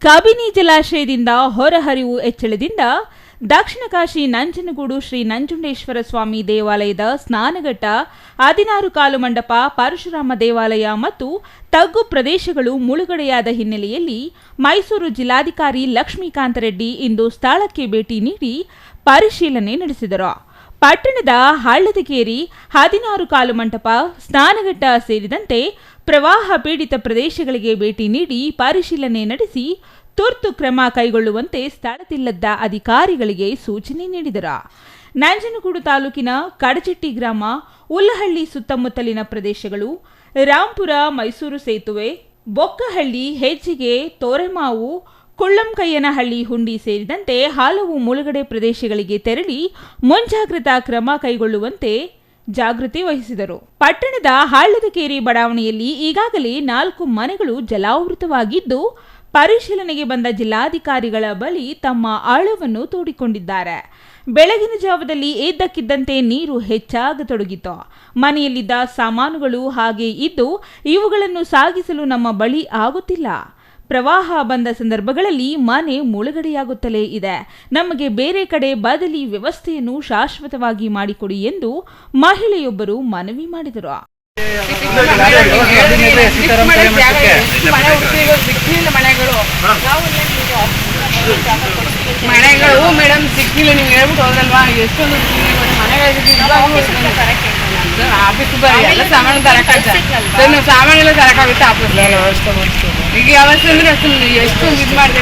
ಕಬಿನಿ ಜಲಾಶಯದಿಂದ ಹೊರಹರಿವು ಹೆಚ್ಚಳದಿಂದ ದಕ್ಷಿಣ ಕಾಶಿ ನಂಜನಗೂಡು ಶ್ರೀ ನಂಜುಂಡೇಶ್ವರ ಸ್ವಾಮಿ ದೇವಾಲಯದ ಸ್ನಾನಘಟ್ಟ 16 ಕಾಲು ಮಂಟಪ ಪರಶುರಾಮ ದೇವಾಲಯ ಮತ್ತು ತಗ್ಗು ಪ್ರದೇಶಗಳು ಮುಳುಗಡೆಯಾದ ಹಿನ್ನೆಲೆಯಲ್ಲಿ ಮೈಸೂರು ಜಿಲ್ಲಾಧಿಕಾರಿ ಲಕ್ಷ್ಮೀಕಾಂತ ರೆಡ್ಡಿ ಇಂದು ಸ್ಥಳಕ್ಕೆ ಭೇಟಿ ನೀಡಿ ಪರಿಶೀಲನೆ ನಡೆಸಿದರು. ಪಟ್ಟಣದ ಹಳ್ಳದಕೇರಿ 16 ಕಾಲು ಮಂಟಪ ಸ್ನಾನಘಟ್ಟ ಸೇರಿದಂತೆ ಪ್ರವಾಹ ಪೀಡಿತ ಪ್ರದೇಶಗಳಿಗೆ ಭೇಟಿ ನೀಡಿ ಪರಿಶೀಲನೆ ನಡೆಸಿ ತುರ್ತು ಕ್ರಮ ಕೈಗೊಳ್ಳುವಂತೆ ಸ್ಥಳದಲ್ಲಿದ್ದ ಅಧಿಕಾರಿಗಳಿಗೆ ಸೂಚನೆ ನೀಡಿದರು. ನಂಜನಗೂಡು ತಾಲೂಕಿನ ಕಡಚೆಟ್ಟಿ ಗ್ರಾಮ, ಉಲ್ಲಹಳ್ಳಿ ಸುತ್ತಮುತ್ತಲಿನ ಪ್ರದೇಶಗಳು, ರಾಂಪುರ ಮೈಸೂರು ಸೇತುವೆ, ಬೊಕ್ಕಹಳ್ಳಿ, ಹೆಜ್ಜಿಗೆ, ತೋರೆಮಾವು, ಕುಳ್ಳಂಕಯ್ಯನಹಳ್ಳಿ ಹುಂಡಿ ಸೇರಿದಂತೆ ಹಲವು ಮುಳುಗಡೆ ಪ್ರದೇಶಗಳಿಗೆ ತೆರಳಿ ಮುಂಜಾಗ್ರತಾ ಕ್ರಮ ಕೈಗೊಳ್ಳುವಂತೆ ಜಾಗೃತಿ ವಹಿಸಿದರು. ಪಟ್ಟಣದ ಹಳ್ಳದಕೇರಿ ಬಡಾವಣೆಯಲ್ಲಿ ಈಗಾಗಲೇ 4 ಮನೆಗಳು ಜಲಾವೃತವಾಗಿದ್ದು, ಪರಿಶೀಲನೆಗೆ ಬಂದ ಜಿಲ್ಲಾಧಿಕಾರಿಗಳ ಬಳಿ ತಮ್ಮ ಆಳವನ್ನು ತೋಡಿಕೊಂಡಿದ್ದಾರೆ. ಬೆಳಗಿನ ಜಾವದಲ್ಲಿ ಇದ್ದಕ್ಕಿದ್ದಂತೆ ನೀರು ಹೆಚ್ಚಾಗತೊಡಗಿತು. ಮನೆಯಲ್ಲಿದ್ದ ಸಾಮಾನುಗಳು ಹಾಗೆ ಇದ್ದು ಇವುಗಳನ್ನು ಸಾಗಿಸಲು ನಮ್ಮ ಬಳಿ ಆಗುತ್ತಿಲ್ಲ. ಪ್ರವಾಹ ಬಂದ ಸಂದರ್ಭಗಳಲ್ಲಿ ಮನೆ ಮುಳುಗಡೆಯಾಗುತ್ತಲೇ ಇದೆ. ನಮಗೆ ಬೇರೆ ಕಡೆ ಬದಲಿ ವ್ಯವಸ್ಥೆಯನ್ನು ಶಾಶ್ವತವಾಗಿ ಮಾಡಿಕೊಡಿ ಎಂದು ಮಹಿಳೆಯೊಬ್ಬರು ಮನವಿ ಮಾಡಿದರು. ಮನೆಗಳು ಮೇಡಮ್ ಸಿಕ್ಕಿಲ್ಲ, ನೀವು ಹೇಳ್ಬಿಟ್ಟು ಹೋದಲ್ವಾ, ಎಷ್ಟೊಂದು ಆಫೀಸ್ ಬರೀ ಎಲ್ಲ ಸಾಮಾನು ತರಕಾಗುತ್ತೆ, ನಾವು ಸಾಮಾನೆಲ್ಲ ತರಕಾಗುತ್ತೆ ಆಫೀಸ್. ಈಗ ಯಾವತ್ತು ಅಂದ್ರೆ ಅಷ್ಟೊಂದು ಎಷ್ಟೊಂದು ಇದು ಮಾಡಿದೆ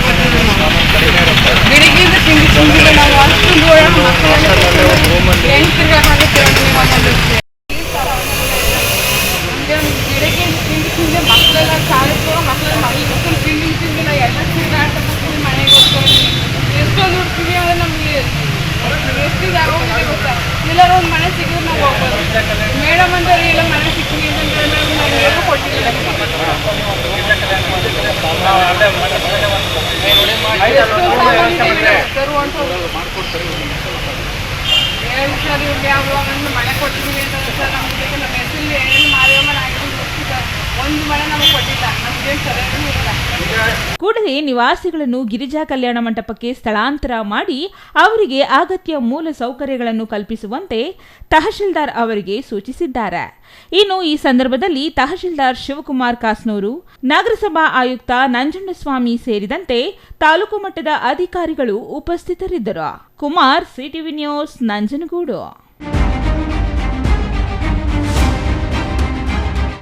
ಬೆಳಿಗ್ಗೆಯಿಂದ ತಿಂದಿಲ್ಲ ನಾವು. ಅಷ್ಟೊಂದು ಹೆಂಗ್ ತಿರ್ಗಾಗುತ್ತೆ ಬೆಳಿಗ್ಗೆ ತಿಂದು ಮಕ್ಕಳೆಲ್ಲ ಸಾಲಿಸ್ಕೊ, ಮಕ್ಕಳೆಲ್ಲ ಮಕ್ಕಳು ತಿಂದಿಲ್ಲ ಎಲ್ಲ ತಿರುಗಾಟ ಮನೆಗೆ ಹೋಗ್ಕೊಂಡು ಎಷ್ಟೊಂದು ಹುಡ್ತೀವಿ ಅಂದ್ರೆ ನಮಗೆ ಎಷ್ಟು ಆಗೋಗಿದೆ ಗೊತ್ತಾ. ಎಲ್ಲರೂ ಒಂದು ಮನೆ ಸಿಗಿದ್ರೆ ನಾವು ಹೋಗ್ಬೋದು. ಮೇಡಮ್ ಅಂತ ಎಲ್ಲ ಮನೆ ಸಿಕ್ಕಿವಿ ಅಂತಂದ್ರೆ ನಾವು ಏನೂ ಕೊಟ್ಟಿಲ್ಲ. ಸರ್ ಇವ್ರಿಗೆ ಯಾವಾಗ ಮನೆ ಕೊಟ್ಟಿದ್ದೀವಿ ಅಂತಂದ್ರೆ ಸರ್ ನಮಗೆ ನಮ್ಮ ಹೆಸರಲ್ಲಿ ಏನು ಮಾದೇವಮ್ಮನ ಆಗಿದ್ದು ಸರ್, ಒಂದು ಮನೆ ನಮಗೆ ಕೊಟ್ಟಿಲ್ಲ, ನಮಗೇನು ಸರಿಯಾಗಿ ಇಲ್ಲ. ಕೂಡಲೇ ನಿವಾಸಿಗಳನ್ನು ಗಿರಿಜಾ ಕಲ್ಯಾಣ ಮಂಟಪಕ್ಕೆ ಸ್ಥಳಾಂತರ ಮಾಡಿ ಅವರಿಗೆ ಅಗತ್ಯ ಮೂಲ ಸೌಕರ್ಯಗಳನ್ನು ಕಲ್ಪಿಸುವಂತೆ ತಹಶೀಲ್ದಾರ್ ಅವರಿಗೆ ಸೂಚಿಸಿದ್ದಾರೆ. ಇನ್ನು ಈ ಸಂದರ್ಭದಲ್ಲಿ ತಹಶೀಲ್ದಾರ್ ಶಿವಕುಮಾರ್ ಕಾಸ್ನೂರು, ನಗರಸಭಾ ಆಯುಕ್ತ ನಂಜುಂಡಸ್ವಾಮಿ ಸೇರಿದಂತೆ ತಾಲೂಕು ಮಟ್ಟದ ಅಧಿಕಾರಿಗಳು ಉಪಸ್ಥಿತರಿದ್ದರು. Kumar, CTV news, Nanjangud.